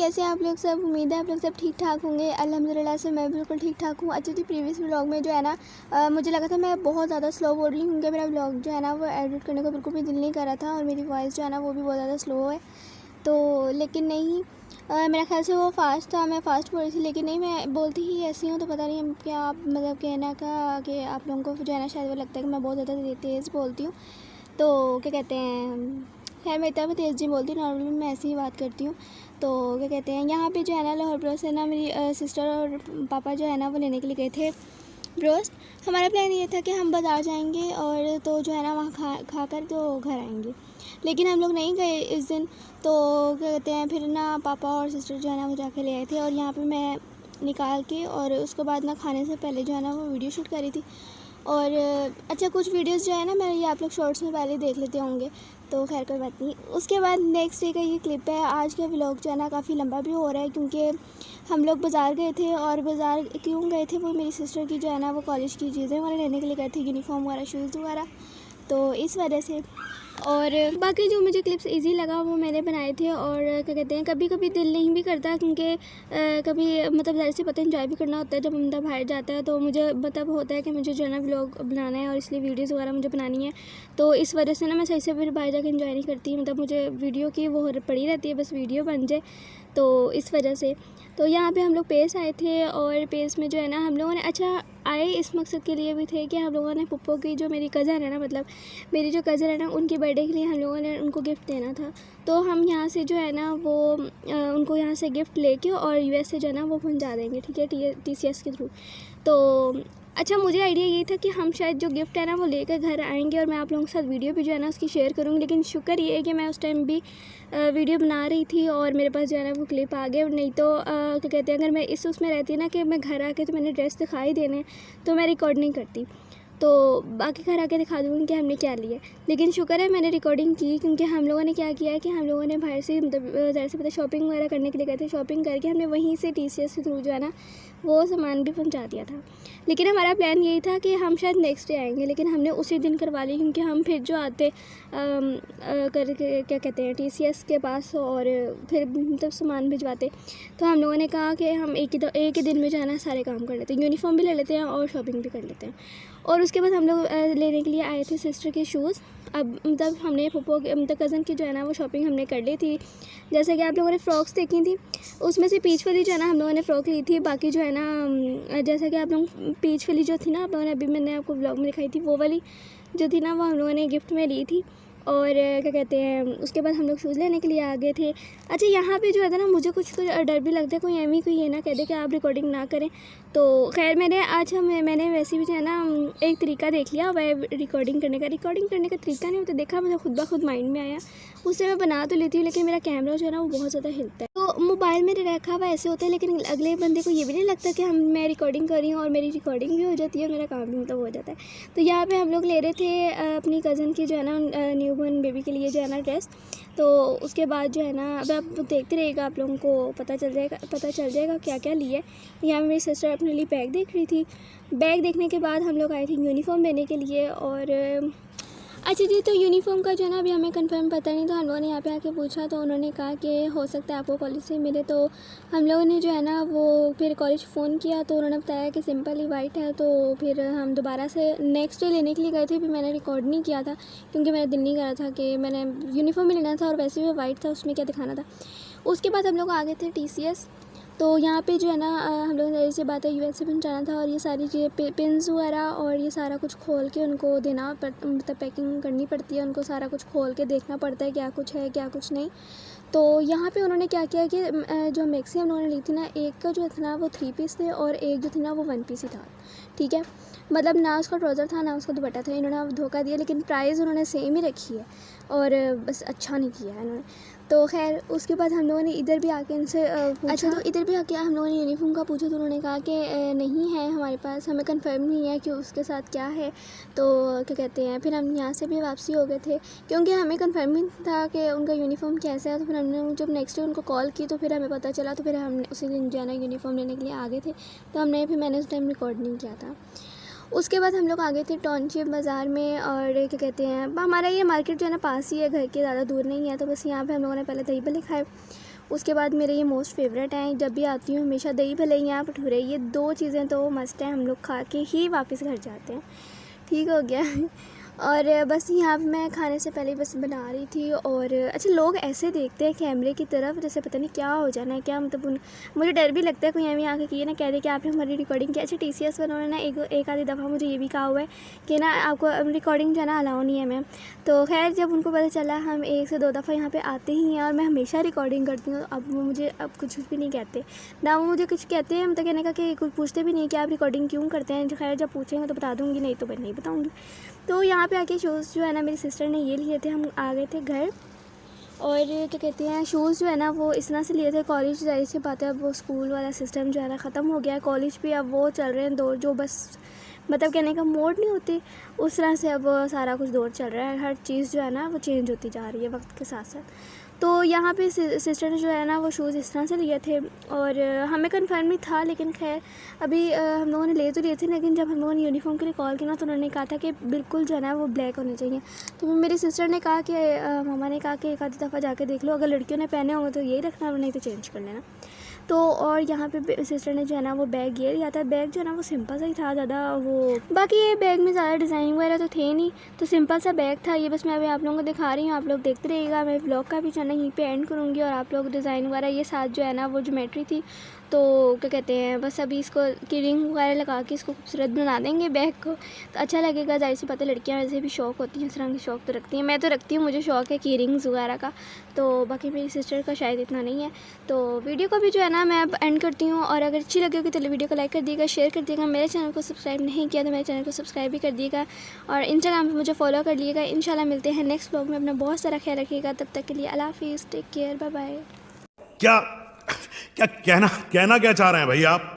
कैसे हैं आप लोग सब। उम्मीद है आप लोग सब ठीक ठाक होंगे। अल्हम्दुलिल्लाह से मैं बिल्कुल ठीक ठाक हूँ। अच्छा जी, प्रीवियस व्लॉग में जो है ना मुझे लगा था मैं बहुत ज़्यादा स्लो बोल रही हूँ, क्योंकि मेरा व्लॉग जो है ना वो एडिट करने को बिल्कुल भी दिल नहीं कर रहा था और मेरी वॉइस जो है ना वो भी बहुत ज़्यादा स्लो है। तो लेकिन नहीं, मेरा ख्याल से वो फास्ट था, मैं फ़ास्ट बोल रही थी, लेकिन नहीं, मैं बोलती ही ऐसी हूँ। तो पता नहीं क्या आप मतलब कहना का कि आप लोगों को जो है ना शायद वो लगता है कि मैं बहुत ज़्यादा तेज़ बोलती हूँ। तो क्या कहते हैं, खैर मैं इतना भी तेज़ नहीं बोलती, नॉर्मली मैं ऐसे ही बात करती हूँ। तो क्या कहते हैं, यहाँ पे जो है ना लाहौर ब्रोस्ट से ना मेरी सिस्टर और पापा जो है ना वो लेने के लिए गए थे ब्रोस्ट। हमारा प्लान ये था कि हम बाज़ार जाएंगे और तो जो है ना वहाँ खा कर तो घर आएंगे, लेकिन हम लोग नहीं गए इस दिन। तो क्या कहते हैं, फिर ना पापा और सिस्टर जो है ना वो जाके ले आए थे और यहाँ पे मैं निकाल के और उसके बाद ना खाने से पहले जो है ना वो वीडियो शूट करी थी। और अच्छा, कुछ वीडियोस जो है ना मेरे ये आप लोग शॉर्ट्स में पहले देख लेते होंगे, तो खैर कोई बात नहीं। उसके बाद नेक्स्ट डे का ये क्लिप है। आज का व्लॉग जो है ना काफ़ी लंबा भी हो रहा है, क्योंकि हम लोग बाज़ार गए थे। और बाज़ार क्यों गए थे, वो मेरी सिस्टर की जो है ना वो कॉलेज की चीज़ें वगैरह लेने के लिए गए थे, यूनिफॉर्म वगैरह, शूज़ वगैरह, तो इस वजह से। और बाकी जो मुझे क्लिप्स इजी लगा वो मैंने बनाए थे। और क्या कहते हैं, कभी कभी दिल नहीं भी करता, क्योंकि कभी मतलब ज़रा से पता एंजॉय भी करना होता है जब बंदा बाहर जाता है। तो मुझे मतलब होता है कि मुझे जो है ना व्लॉग बनाना है और इसलिए वीडियोस वगैरह मुझे बनानी है। तो इस वजह से ना मैं सही से फिर बाहर जाकर एंजॉय नहीं करती, मतलब मुझे वीडियो की वो पड़ी रहती है, बस वीडियो बन जाए, तो इस वजह से। तो यहाँ पे हम लोग पेस आए थे और पेस में जो है ना हम लोगों ने अच्छा आए इस मकसद के लिए भी थे कि हम लोगों ने पुप्पो की, जो मेरी कज़न है ना, मतलब मेरी जो कज़न है ना, उनके बर्थडे के लिए हम लोगों ने उनको गिफ्ट देना था। तो हम यहाँ से जो है ना वो उनको यहाँ से गिफ्ट लेके और यूएस से जो है ना वो पहुँचा देंगे, ठीक है, TCS के थ्रू। तो अच्छा, मुझे आइडिया ये था कि हम शायद जो गिफ्ट है ना वो लेकर घर आएंगे और मैं आप लोगों के साथ वीडियो भी जो है ना उसकी शेयर करूँगी। लेकिन शुक्र ये है कि मैं उस टाइम भी वीडियो बना रही थी और मेरे पास जो है ना वो क्लिप आ गया। नहीं तो क्या कहते हैं, अगर मैं इस उसमें रहती ना कि मैं घर आके तो मैंने ड्रेस दिखाई देने, तो मैं रिकॉर्ड नहीं करती, तो बाकी घर आके दिखा दूँगी कि हमने क्या लिया। लेकिन शुक्र है मैंने रिकॉर्डिंग की, क्योंकि हम लोगों ने क्या किया है कि हम लोगों ने बाहर से मतलब ज़रा से पता शॉपिंग वगैरह करने के लिए गए थे। शॉपिंग करके हमने वहीं से TCS के थ्रू जो है ना वो सामान भी पहुंचा दिया था। लेकिन हमारा प्लान यही था कि हम शायद नेक्स्ट डे आएंगे, लेकिन हमने उसी दिन करवा ली, क्योंकि हम फिर जो आते करके क्या कहते हैं TCS के पास और फिर मतलब सामान भिजवाते। तो हम लोगों ने कहा कि हम एक ही दिन में जो है ना सारे काम कर लेते हैं, यूनिफॉर्म भी ले लेते हैं और शॉपिंग भी कर लेते हैं। और उसके बाद हम लोग लेने के लिए आए थे सिस्टर के शूज़। अब मतलब हमने पुप्पो मतलब कज़न की जो है ना वो शॉपिंग हमने कर ली थी। जैसे कि आप लोगों ने फ़्रॉक्स देखी थी, उसमें से पीच वाली जो है ना हम लोगों ने फ़्रॉक ली थी। बाकी जो है ना जैसे कि आप लोग पीच वाली जो थी ना आप लोगों ने, अभी मैंने आपको व्लॉग में दिखाई थी, वो वाली जो थी ना वो हम लोगों ने गिफ्ट में ली थी। और क्या कहते हैं, उसके बाद हम लोग शूज़ लेने के लिए आ गए थे। अच्छा, यहाँ पे जो है ना मुझे कुछ डर भी लगता है, कोई एमी कोई ये ना कह दे कि आप रिकॉर्डिंग ना करें। तो खैर मैंने वैसे भी जो है ना एक तरीका देख लिया वह रिकॉर्डिंग करने का तरीका नहीं, तो देखा मुझे खुद ब खुद माइंड में आया। उससे मैं बना तो लेती हूँ, लेकिन मेरा कैमरा जो है ना वो बहुत ज़्यादा हिलता है। तो मोबाइल में रखा हुआ ऐसे होता है, लेकिन अगले बंदे को ये भी नहीं लगता कि मैं रिकॉर्डिंग कर रही हूँ, और मेरी रिकॉर्डिंग भी हो जाती है, मेरा काम भी मतलब हो जाता है। तो यहाँ पे हम लोग ले रहे थे अपनी कज़न की जो है ना न्यूबॉर्न बेबी के लिए जो है ना ड्रेस। तो उसके बाद जो है ना अब आप देखते रहिएगा, आप लोगों को पता चल जाएगा क्या क्या लिए। यहाँ मेरी सिस्टर अपने लिए बैग देख रही थी। बैग देखने के बाद हम लोग आए थे यूनिफॉर्म लेने के लिए। और अच्छा जी, तो यूनिफॉर्म का जो है ना अभी हमें कंफर्म पता नहीं, तो हम लोगों ने यहाँ पे आके पूछा, तो उन्होंने कहा कि हो सकता है आपको कॉलेज से मिले। तो हम लोगों ने जो है ना वो फिर कॉलेज फ़ोन किया, तो उन्होंने बताया कि सिंपल ही वाइट है। तो फिर हम दोबारा से नेक्स्ट डे लेने के लिए गए थे। फिर मैंने रिकॉर्ड नहीं किया था, क्योंकि मेरा दिल नहीं कर रहा था कि मैंने यूनिफॉर्म भी लेना था, और वैसे भी वाइट था, उसमें क्या दिखाना था। उसके बाद हम लोग आ गए थे TCS। तो यहाँ पे जो है ना हम लोग ज़ाहिर सी बात है US से पहुँचाना था, और ये सारी चीज़ें पिन्स वगैरह और ये सारा कुछ खोल के उनको देना मतलब पैकिंग करनी पड़ती है, उनको सारा कुछ खोल के देखना पड़ता है क्या कुछ है क्या कुछ नहीं। तो यहाँ पे उन्होंने क्या किया कि जो मैक्सी उन्होंने ली थी ना, एक का जो था ना वो 3 पीस थे और एक जो थी ना वो 1 पीस ही था, ठीक है। मतलब ना उसका ट्राउज़र था ना उसका दुपट्टा था, इन्होंने धोखा दिया, लेकिन प्राइस उन्होंने सेम ही रखी है, और बस अच्छा नहीं किया है इन्होंने। तो खैर उसके बाद हम लोगों ने इधर भी आके इनसे पूछा। अच्छा, तो इधर भी आके हम लोगों ने यूनिफॉर्म का पूछा, तो उन्होंने कहा कि नहीं है हमारे पास, हमें कंफर्म नहीं है कि उसके साथ क्या है। तो क्या कहते हैं, फिर हम यहाँ से भी वापसी हो गए थे, क्योंकि हमें कंफर्म नहीं था कि उनका यूनिफॉर्म कैसा है। तो फिर हमने जब नेक्स्ट डे उनको कॉल की, तो फिर हमें पता चला। तो फिर हमने उसी दिन जो है ना यूनिफॉर्म लेने के लिए आ गए थे। तो मैंने उस टाइम रिकॉर्ड नहीं किया था। उसके बाद हम लोग आ गए थे टाउनशिप बाज़ार में। और क्या कहते हैं, हमारा ये मार्केट जो है ना पास ही है घर के, ज़्यादा दूर नहीं है। तो बस यहाँ पे हम लोगों ने पहले दही भल्ले खाए। उसके बाद मेरे ये मोस्ट फेवरेट हैं, जब भी आती हूँ हमेशा दही भल्ले या भटूरे, ये 2 चीज़ें तो मस्ट हैं, हम लोग खा के ही वापस घर जाते हैं। ठीक हो गया। और बस यहाँ पे मैं खाने से पहले बस बना रही थी। और अच्छा, लोग ऐसे देखते हैं कैमरे की तरफ जैसे पता नहीं क्या हो जाना है, क्या मतलब मुझे डर भी लगता है कोई हमें आके ये ना कह दे कि आपने हमारी रिकॉर्डिंग की। अच्छा, TCS वालों ने ना एक आधी दफ़ा मुझे ये भी कहा हुआ है कि ना आपको रिकॉर्डिंग जो है ना अलाउ नहीं है मैम। तो खैर जब उनको पता चला हम 1 से 2 दफ़ा यहाँ पर आते ही हैं और मैं हमेशा रिकॉर्डिंग करती हूँ, अब वो मुझे अब कुछ भी नहीं कहते ना, वो मुझे कुछ कहते हैं मतलब कहने का कि कुछ पूछते भी नहीं कि आप रिकॉर्डिंग क्यों करते हैं। खैर जब पूछेंगे तो बता दूँगी, नहीं तो मैं नहीं बताऊँगी। तो यहाँ पे आके शूज़ जो है ना मेरी सिस्टर ने ये लिए थे, हम आ गए थे घर। और क्या कहते हैं, शूज़ जो है ना वो इस तरह से लिए थे, कॉलेज जाहिर सी बात है अब वो स्कूल वाला सिस्टम जो है ना ख़त्म हो गया है, कॉलेज भी अब वो चल रहे हैं दौर, जो बस मतलब कहने का मोड नहीं होती उस तरह से अब सारा कुछ दौर चल रहा है, हर चीज़ जो है ना वो चेंज होती जा रही है वक्त के साथ साथ। तो यहाँ पे सिस्टर ने जो है ना वो शूज़ इस तरह से लिए थे और हमें कन्फर्म नहीं था, लेकिन खैर अभी हम लोगों ने ले तो लिए थे, लेकिन जब हम लोगों ने यूनिफॉर्म के लिए कॉल किया ना तो उन्होंने कहा था कि बिल्कुल जो है ना वो ब्लैक होने चाहिए। तो मेरी सिस्टर ने कहा कि मामा ने कहा कि एक आधी दफ़ा जाके देख लो, अगर लड़कियों ने पहने होंगे तो यही रखना, नहीं तो चेंज कर लेना। तो और यहाँ पे सिस्टर ने जो है ना वो बैग ये लिया था। बैग जो है ना वो सिंपल सा ही था, ज़्यादा वो बाकी ये बैग में ज़्यादा डिज़ाइन वगैरह तो थे नहीं, तो सिंपल सा बैग था ये। बस मैं अभी आप लोगों को दिखा रही हूँ, आप लोग देखते रहिएगा। मैं व्लॉग का भी जो है ना यहीं पे एंड करूँगी और आप लोग डिज़ाइन वगैरह ये साथ जो है ना वो ज्योमेट्री थी, तो क्या कहते हैं बस अभी इसको की रिंग वगैरह लगा के इसको खूबसूरत बना देंगे बैग को, तो अच्छा लगेगा। जाहिर सी बात है लड़कियाँ वैसे भी शौक़ होती हैं, इस तरह की शौक़ तो रखती हैं, मैं तो रखती हूँ, मुझे शौक़ है की रिंग्स वगैरह का, तो बाकी मेरी सिस्टर का शायद इतना नहीं है। तो वीडियो को भी जो है ना मैं अब एंड करती हूँ, और अगर अच्छी लगी होगी तो वीडियो को लाइक कर दिएगा, शेयर कर दिएगा, मेरे चैनल को सब्सक्राइब नहीं किया तो मेरे चैनल को सब्सक्राइब भी कर दिएगा, और इंस्टाग्राम पे मुझे फॉलो कर लिएगा। इंशाल्लाह मिलते हैं नेक्स्ट व्लॉग में, अपना बहुत सारा ख्याल रखिएगा, तब तक के लिए अल्लाह हाफिज़, टेक केयर, बाय बाय। क्या क्या कहना क्या चाह रहे हैं भाई आप?